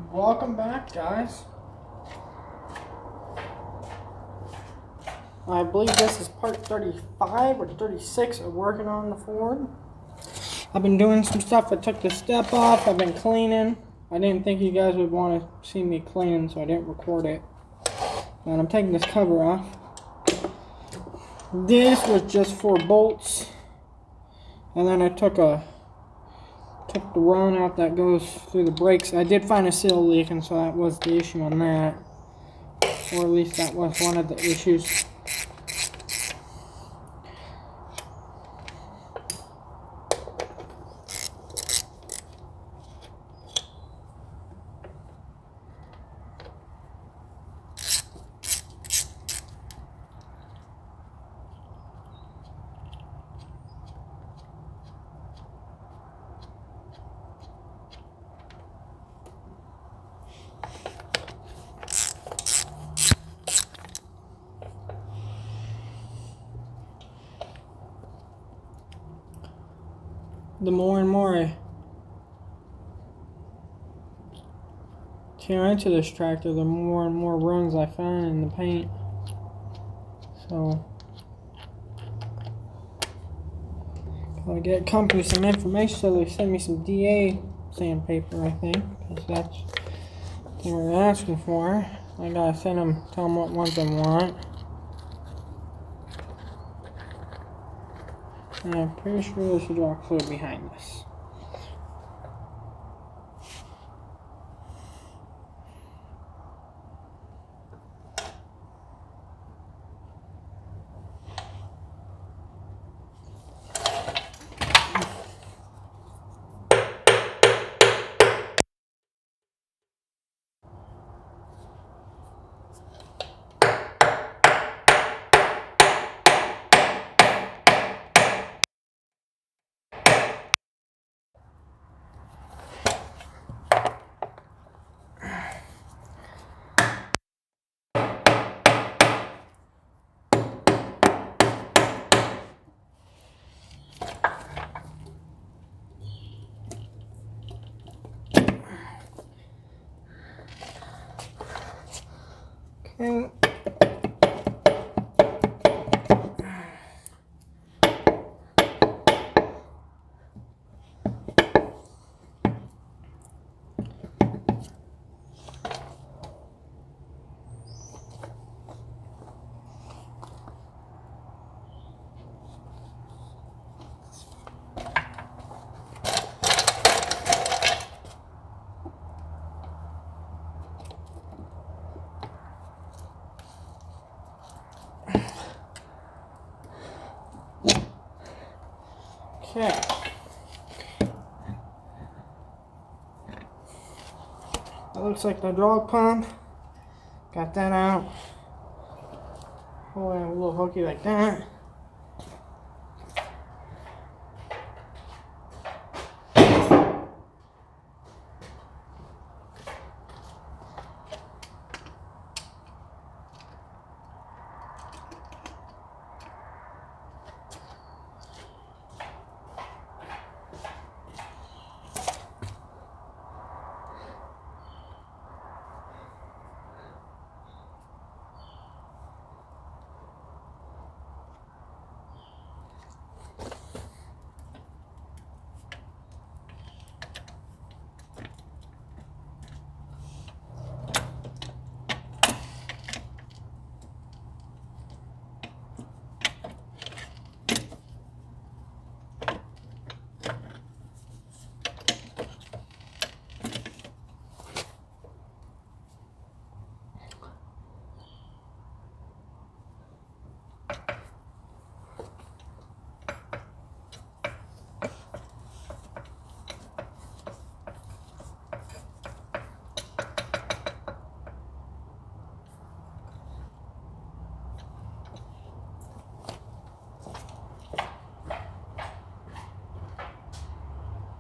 Welcome back, guys. I believe this is part 35 or 36 of working on the Ford. I've been doing some stuff. I took the step off. I've been cleaning. I didn't think you guys would want to see me cleaning, so I didn't record it. And I'm taking this cover off. This was just 4 bolts. And then I took the run out that goes through the brakes. I did find a seal leak, and so that was the issue on that. Or at least that was one of the issues. The more and more I tear into this tractor, the more and more runs I find in the paint. So, gotta get company some information so they send me some DA sandpaper, I think, because that's what they're asking for. I gotta tell them what ones I want. And I'm pretty sure there's hydraulic fluid behind this. Okay. Okay. That looks like the hydraulic pump. Got that out. Hold on a little hooky like that.